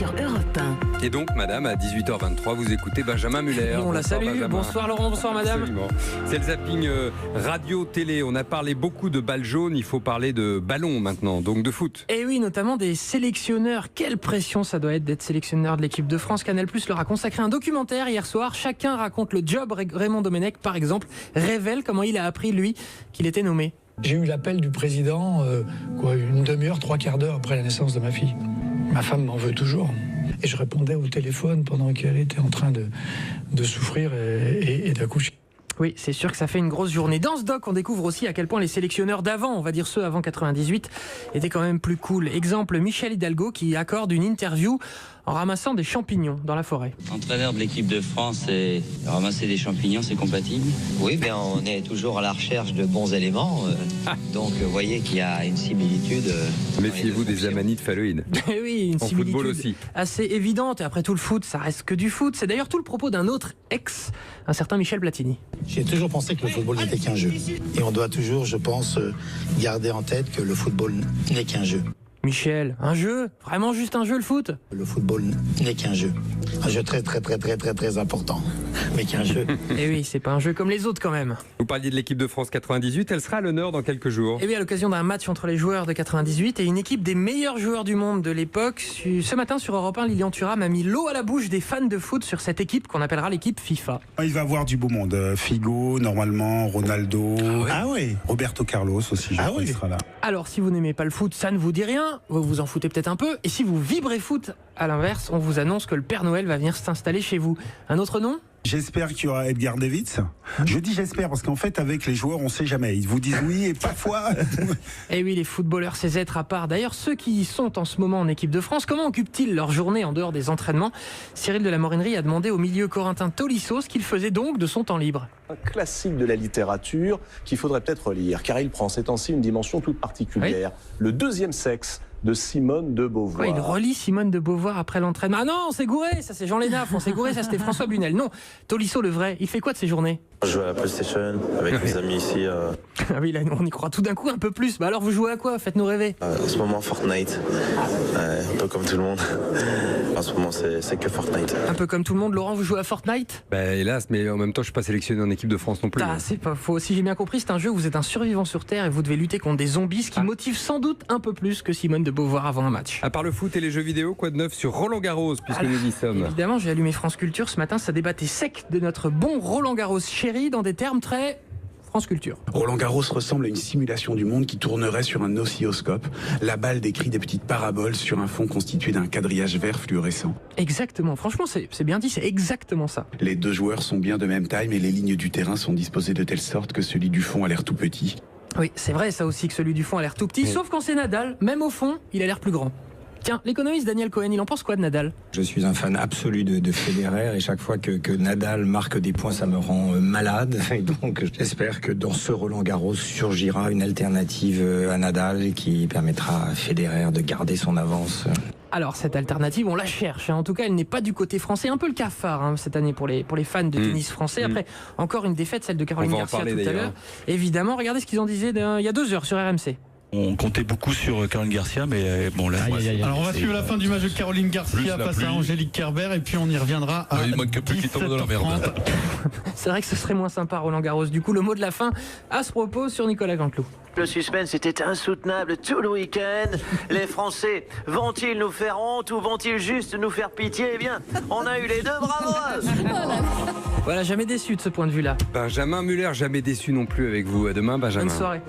sur Europe 1. Et donc, madame, à 18h23, vous écoutez Benjamin Muller. On la salue. Benjamin. Bonsoir Laurent, bonsoir madame. Absolument. C'est le zapping radio-télé. On a parlé beaucoup de balles jaunes, il faut parler de ballons maintenant, donc de foot. Et oui, notamment des sélectionneurs. Quelle pression ça doit être d'être sélectionneur de l'équipe de France. Canal+ leur a consacré un documentaire hier soir. Chacun raconte le job. Raymond Domenech, par exemple, révèle comment il a appris, lui, qu'il était nommé. J'ai eu l'appel du président une demi-heure, trois quarts d'heure après la naissance de ma fille. Ma femme m'en veut toujours. Et je répondais au téléphone pendant qu'elle était en train de souffrir et d'accoucher. Oui, c'est sûr que ça fait une grosse journée. Dans ce doc, on découvre aussi à quel point les sélectionneurs d'avant, on va dire ceux avant 98, étaient quand même plus cool. Exemple, Michel Hidalgo qui accorde une interview en ramassant des champignons dans la forêt. Entraîneur de l'équipe de France, et ramasser des champignons, c'est compatible? Oui, bien on est toujours à la recherche de bons éléments. Donc vous voyez qu'il y a une similitude. Méfiez-vous des amanites phalloïdes. Oui, une En similitude football aussi. assez évidente. Et après tout, le foot, ça reste que du foot. C'est d'ailleurs tout le propos d'un autre ex, un certain Michel Platini. J'ai toujours pensé que le football n'était qu'un jeu. Et on doit toujours, je pense, garder en tête que le football n'est qu'un jeu. Michel, un jeu? Vraiment juste un jeu, le foot? Le football n'est qu'un jeu. Un jeu très important. Mais qu'un jeu. Eh oui, c'est pas un jeu comme les autres quand même. Vous parliez de l'équipe de France 98, elle sera à l'honneur dans quelques jours. Eh bien, à l'occasion d'un match entre les joueurs de 98 et une équipe des meilleurs joueurs du monde de l'époque, ce matin sur Europe 1, Lilian Thuram a mis l'eau à la bouche des fans de foot sur cette équipe qu'on appellera l'équipe FIFA. Il va avoir du beau monde. Figo, normalement, Ronaldo. Ah oui. Roberto Carlos aussi, je crois qu'il sera là. Alors, si vous n'aimez pas le foot, ça ne vous dit rien, vous vous en foutez peut-être un peu. Et si vous vibrez foot, à l'inverse, on vous annonce que le Père Noël va venir s'installer chez vous. Un autre nom ? J'espère qu'il y aura Edgar Davids. Je dis j'espère parce qu'en fait, avec les joueurs, on sait jamais. Ils vous disent oui et parfois. Eh oui, les footballeurs, ces êtres à part. D'ailleurs, ceux qui sont en ce moment en équipe de France, comment occupent-ils leur journée en dehors des entraînements ? Cyril de la Morinerie a demandé au milieu corentin Tolisso ce qu'il faisait donc de son temps libre. Un classique de la littérature qu'il faudrait peut-être lire, car il prend ces temps-ci une dimension toute particulière. Oui. Le deuxième sexe de Simone de Beauvoir. Ouais, il relit Simone de Beauvoir après l'entraînement. Ah non, on s'est gouré, ça c'est Jean Lénaf, on s'est gouré, ça c'était François Bunel. Non, Tolisso le vrai, il fait quoi de ses journées ? Je joue à la PlayStation avec mes amis ici. Ah oui, là on y croit tout d'un coup un peu plus. Bah alors vous jouez à quoi ? Faites-nous rêver. En ce moment Fortnite, un peu comme tout le monde. En ce moment c'est que Fortnite. Un peu comme tout le monde, Laurent, vous jouez à Fortnite ? Bah hélas, mais en même temps je suis pas sélectionné en équipe de France non plus. Ah, c'est pas faux. Si j'ai bien compris, c'est un jeu où vous êtes un survivant sur Terre et vous devez lutter contre des zombies, ce qui motive sans doute un peu plus que Simone de Beauvoir avant un match. À part le foot et les jeux vidéo, quoi de neuf sur Roland Garros, puisque nous y sommes ? Évidemment, j'ai allumé France Culture ce matin, ça débattait sec de notre bon Roland Garros chéri dans des termes très France Culture. Roland Garros ressemble à une simulation du monde qui tournerait sur un oscilloscope. La balle décrit des petites paraboles sur un fond constitué d'un quadrillage vert fluorescent. Exactement, franchement c'est bien dit, c'est exactement ça. Les deux joueurs sont bien de même taille, mais les lignes du terrain sont disposées de telle sorte que celui du fond a l'air tout petit. Oui, c'est vrai ça aussi que celui du fond a l'air tout petit, sauf quand c'est Nadal, même au fond, il a l'air plus grand. Tiens, l'économiste Daniel Cohen, il en pense quoi de Nadal ? Je suis un fan absolu de Federer et chaque fois que Nadal marque des points, ça me rend malade. Et donc j'espère que dans ce Roland Garros surgira une alternative à Nadal qui permettra à Federer de garder son avance. Alors cette alternative, on la cherche. En tout cas, elle n'est pas du côté français. Un peu le cafard cette année pour les fans de tennis français. Après, encore une défaite, celle de Caroline Garcia tout à l'heure. Évidemment, regardez ce qu'ils en disaient il y a 2 heures sur RMC. On comptait beaucoup sur Caroline Garcia, mais bon là. Alors on va suivre la fin du match de Caroline Garcia face à Angélique Kerber et puis on y reviendra à 17h30. C'est vrai que ce serait moins sympa Roland Garros. Du coup, le mot de la fin à ce propos sur Nicolas Canteloup. Le suspense était insoutenable tout le week-end. Les Français vont-ils nous faire honte ou vont-ils juste nous faire pitié ? Eh bien, on a eu les deux, bravo. Voilà, jamais déçu de ce point de vue-là. Benjamin Muller, jamais déçu non plus avec vous. À demain, Benjamin. Bonne soirée.